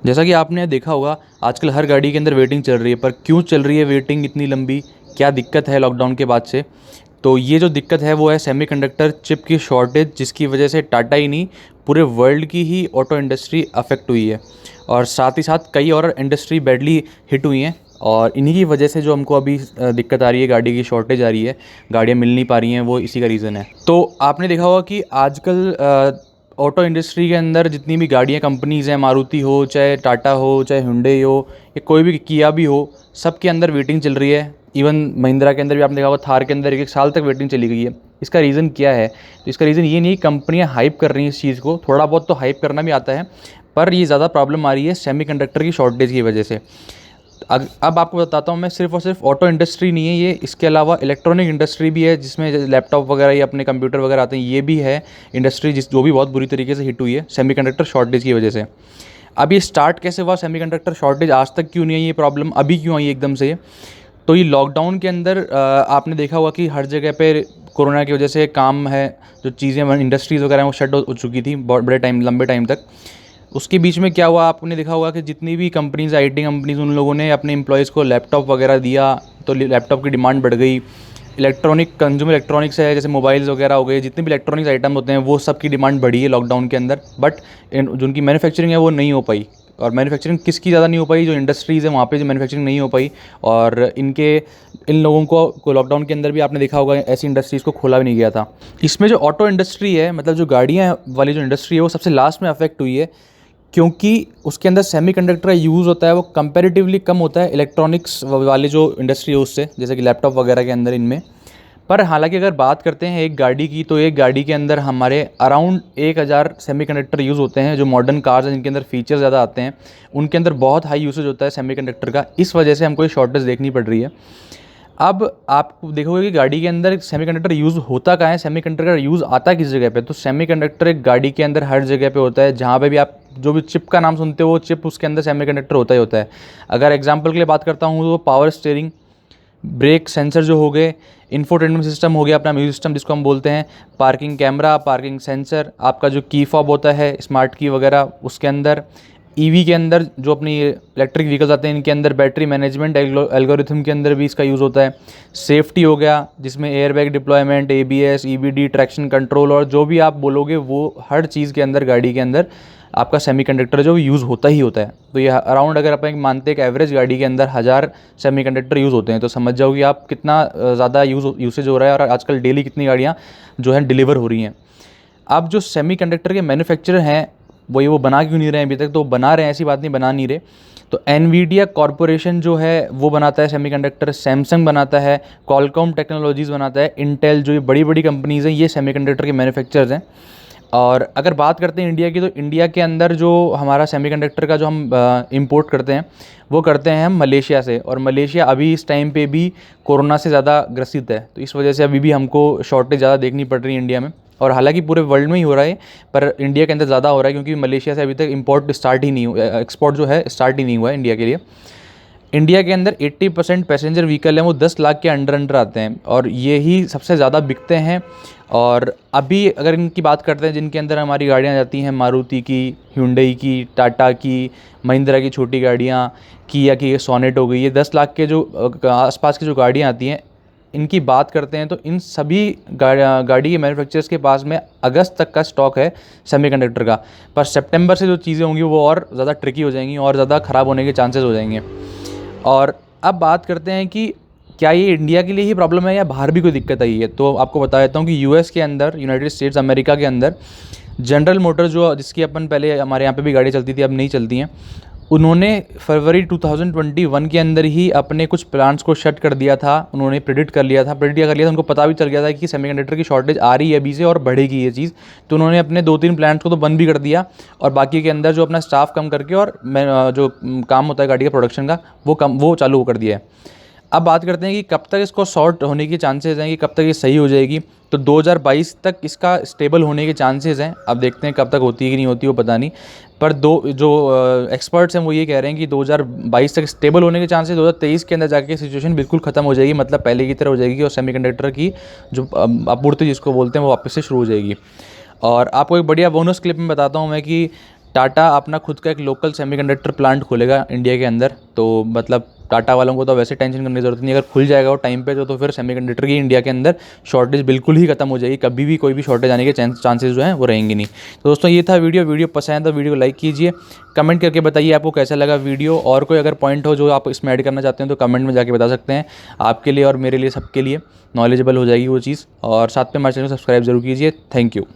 जैसा कि आपने देखा होगा, आजकल हर गाड़ी के अंदर वेटिंग चल रही है, पर क्यों चल रही है वेटिंग इतनी लंबी? क्या दिक्कत है लॉकडाउन के बाद से? तो ये जो दिक्कत है वो है सेमीकंडक्टर चिप की शॉर्टेज, जिसकी वजह से टाटा ही नहीं, पूरे वर्ल्ड की ही ऑटो इंडस्ट्री अफेक्ट हुई है। और साथ ही साथ कई और इंडस्ट्री बैडली हिट हुई हैं, और इन्हीं की वजह से जो हमको अभी दिक्कत आ रही है, गाड़ी की शॉर्टेज आ रही है, गाड़ियाँ मिल नहीं पा रही हैं, वो इसी का रीज़न है। तो आपने देखा होगा कि आजकल ऑटो इंडस्ट्री के अंदर जितनी भी गाड़ियाँ कंपनीज़ हैं, मारुति हो, चाहे टाटा हो, चाहे हुंडई हो, या कोई भी किया भी हो, सब के अंदर वेटिंग चल रही है। इवन महिंद्रा के अंदर भी आपने देखा होगा, थार के अंदर 1 साल तक वेटिंग चली गई है। इसका रीज़न क्या है? तो इसका रीज़न ये नहीं, कंपनियां हाइप कर रही हैं इस चीज़ को, थोड़ा बहुत तो हाइप करना भी आता है, पर ये ज़्यादा प्रॉब्लम आ रही है सेमीकंडक्टर की शॉर्टेज की वजह से। अब आपको बताता हूँ मैं, सिर्फ और सिर्फ ऑटो इंडस्ट्री नहीं है ये, इसके अलावा इलेक्ट्रॉनिक इंडस्ट्री भी है, जिसमें लैपटॉप वगैरह या अपने कंप्यूटर वगैरह आते हैं, ये भी है इंडस्ट्री जो भी बहुत बुरी तरीके से हिट हुई है सेमीकंडक्टर शॉर्टेज की वजह से। अब ये स्टार्ट कैसे हुआ सेमीकंडक्टर शॉर्टेज? आज तक क्यों नहीं आई ये प्रॉब्लम, अभी क्यों आई एकदम से? तो ये लॉकडाउन के अंदर आपने देखा होगा कि हर जगह पे कोरोना की वजह से काम है, जो चीज़ें इंडस्ट्रीज़ वगैरह वो शट हो चुकी थी बहुत बड़े टाइम, लंबे टाइम तक। उसके बीच में क्या हुआ, आपने देखा होगा कि जितनी भी कंपनीज़, आईटी कंपनीज़, उन लोगों ने अपने एम्प्लॉयज़ को लैपटॉप वगैरह दिया, तो लैपटॉप की डिमांड बढ़ गई। इलेक्ट्रॉनिक, कंज्यूमर इलेक्ट्रॉनिक्स है, जैसे मोबाइल्स वगैरह हो गए, जितने भी इलेक्ट्रॉनिक्स आइटम होते हैं, वो सब की डिमांड बढ़ी है लॉकडाउन के अंदर। बट जो उनकी मैन्युफैक्चरिंग है वो नहीं हो पाई। और मैन्युफैक्चरिंग किसकी ज़्यादा नहीं हो पाई? जो इंडस्ट्रीज़ है वहाँ पे जो मैन्युफैक्चरिंग नहीं हो पाई। और इन लोगों को लॉकडाउन के अंदर भी आपने देखा होगा, ऐसी इंडस्ट्रीज़ को खोला भी नहीं गया था। इसमें जो ऑटो इंडस्ट्री है, मतलब जो गाड़ियाँ वाली जो इंडस्ट्री है, वो सबसे लास्ट में अफेक्ट हुई है, क्योंकि उसके अंदर सेमीकंडक्टर का यूज़ होता है, वो कंपैरेटिवली कम होता है इलेक्ट्रॉनिक्स वाले जो इंडस्ट्री है उससे, जैसे कि लैपटॉप वगैरह के अंदर इनमें। पर हालांकि अगर बात करते हैं एक गाड़ी की, तो एक गाड़ी के अंदर हमारे अराउंड 1000 सेमीकंडक्टर यूज़ होते हैं। जो मॉडर्न कार्स हैं जिनके अंदर फीचर ज़्यादा आते हैं, उनके अंदर बहुत हाई यूसेज होता है सेमीकंडक्टर का। इस वजह से हमको ये शॉर्टेज देखनी पड़ रही है। अब आप देखोगे कि गाड़ी के अंदर सेमीकंडक्टर यूज़ होता कहाँ है, सेमीकंडक्टर यूज़ आता किस जगह पे? तो सेमीकंडक्टर एक गाड़ी के अंदर हर जगह पे होता है, जहाँ पे भी आप जो भी चिप का नाम सुनते हो, वो चिप उसके अंदर सेमीकंडक्टर होता ही होता है। अगर एग्जांपल के लिए बात करता हूँ, तो पावर स्टीयरिंग, ब्रेक सेंसर जो हो गए, इंफोटेनमेंट सिस्टम हो गया अपना, म्यूजिक सिस्टम जिसको हम बोलते हैं, पार्किंग कैमरा, पार्किंग सेंसर, आपका जो की फॉब होता है, स्मार्ट की वगैरह, उसके अंदर ईवी के अंदर जो अपनी इलेक्ट्रिक व्हीकल्स आते हैं, इनके अंदर बैटरी मैनेजमेंट एल्गोरिथम के अंदर भी इसका यूज़ होता है। सेफ्टी हो गया, जिसमें airbag deployment, ABS, EBD, traction control, और जो भी आप बोलोगे वो हर चीज़ के अंदर, गाड़ी के अंदर आपका सेमीकंडक्टर जो यूज़ होता ही होता है। तो ये अराउंड, अगर अपन मानते हैं कि एवरेज गाड़ी के अंदर 1000 सेमीकंडक्टर यूज़ होते हैं, तो समझ जाओ कि आप कितना ज़्यादा यूसेज हो रहा है, और आजकल डेली कितनी गाड़ियाँ जो हैं डिलीवर हो रही हैं। अब जो सेमीकंडक्टर के मैन्युफैक्चरर हैं, वो बना क्यों नहीं रहे हैं अभी तक? तो बना रहे हैं, ऐसी बात नहीं बना नहीं रहे। तो एनवीडिया कॉरपोरेशन जो है वो बनाता है सेमीकंडक्टर, सैमसंग बनाता है, क्वालकॉम टेक्नोलॉजीज़ बनाता है, इंटेल, जो ये बड़ी बड़ी कंपनीज़ हैं, ये सेमीकंडक्टर के मैन्युफैक्चरर्स हैं। और अगर बात करते हैं इंडिया की, तो इंडिया के अंदर जो हमारा सेमीकंडक्टर का जो हम इंपोर्ट करते हैं, वो करते हैं हम मलेशिया से। और मलेशिया अभी इस टाइम पे भी कोरोना से ज़्यादा ग्रसित है, तो इस वजह से अभी भी हमको शॉर्टेज ज़्यादा देखनी पड़ रही है इंडिया में। और हालांकि पूरे वर्ल्ड में ही हो रहा है, पर इंडिया के अंदर ज़्यादा हो रहा है, क्योंकि मलेशिया से अभी तक इंपोर्ट स्टार्ट ही नहीं हुआ, एक्सपोर्ट जो है स्टार्ट ही नहीं हुआ है इंडिया के लिए। इंडिया के अंदर 80% पैसेंजर व्हीकल हैं वो 10 लाख के अंडर आते हैं, और ये ही सबसे ज़्यादा बिकते हैं। और अभी अगर इनकी बात करते हैं, जिनके अंदर हमारी गाड़ियाँ जाती हैं, मारुति की, हुंडई की, टाटा की, महिंद्रा की छोटी गाड़ियाँ, किया की सोनेट हो गई, ये 10 लाख के जो आसपास की जो गाड़ियाँ आती हैं, इनकी बात करते हैं, तो इन सभी गाड़ी के मैन्युफैक्चरर्स के पास में अगस्त तक का स्टॉक है सेमीकंडक्टर का। पर सितंबर से जो चीज़ें होंगी वो और ज़्यादा ट्रिकी हो जाएंगी, और ज़्यादा ख़राब होने के चांसेस हो जाएंगे। और अब बात करते हैं कि क्या ये इंडिया के लिए ही प्रॉब्लम है या बाहर भी कोई दिक्कत आई है? तो आपको बता देता हूँ कि यूएस के अंदर, यूनाइटेड स्टेट्स अमेरिका के अंदर, जनरल मोटर, जो जिसकी अपन पहले हमारे यहाँ पे भी गाड़ी चलती थी, अब नहीं चलती हैं, उन्होंने फरवरी 2021 के अंदर ही अपने कुछ प्लांट्स को शट कर दिया था। उन्होंने प्रेडिक्ट कर लिया था, उनको पता भी चल गया था कि सेमीकंडक्टर की शॉर्टेज आ रही है अभी से और बढ़ेगी ये चीज़। तो उन्होंने अपने 2-3 प्लांट्स को तो बंद भी कर दिया, और बाकी के अंदर जो अपना स्टाफ कम करके, और जो काम होता है गाड़ी के प्रोडक्शन का, वो चालू कर दिया है। अब बात करते हैं कि कब तक इसको सॉर्ट होने के चांसेस हैं, कि कब तक ये सही हो जाएगी। तो 2022 तक इसका स्टेबल होने के चांसेस हैं। अब देखते हैं कब तक होती है कि नहीं होती, वो पता नहीं। पर जो एक्सपर्ट्स हैं वो ये कह रहे हैं कि 2022 तक स्टेबल होने के चांसेस, 2023 के अंदर जाके सिचुएशन बिल्कुल ख़त्म हो जाएगी, मतलब पहले की तरह हो जाएगी, और सेमीकंडक्टर की जो आपूर्ति जिसको बोलते हैं वो वापस से शुरू हो जाएगी। और आपको एक बढ़िया बोनस क्लिप में बताता हूँ मैं कि टाटा अपना खुद का एक लोकल सेमीकंडक्टर प्लांट खोलेगा इंडिया के अंदर, तो मतलब टाटा वालों को तो वैसे टेंशन करने की ज़रूरत नहीं। अगर खुल जाएगा वो टाइम पे तो फिर सेमीकंडक्टर की इंडिया के अंदर शॉर्टेज बिल्कुल ही खत्म हो जाएगी, कभी भी कोई भी शॉर्टेज आने के चांसेस जो हैं वो रहेंगे नहीं। तो दोस्तों ये था वीडियो पसंद है तो वीडियो को लाइक कीजिए, कमेंट करके बताइए आपको कैसा लगा वीडियो, और कोई अगर पॉइंट हो जो आप इसमें ऐड करना चाहते हैं तो कमेंट में जाके बता सकते हैं। आपके लिए और मेरे लिए सबके लिए नॉलेजेबल हो जाएगी वो चीज़। और साथ में हमारे चैनल को सब्सक्राइब जरूर कीजिए। Thank you.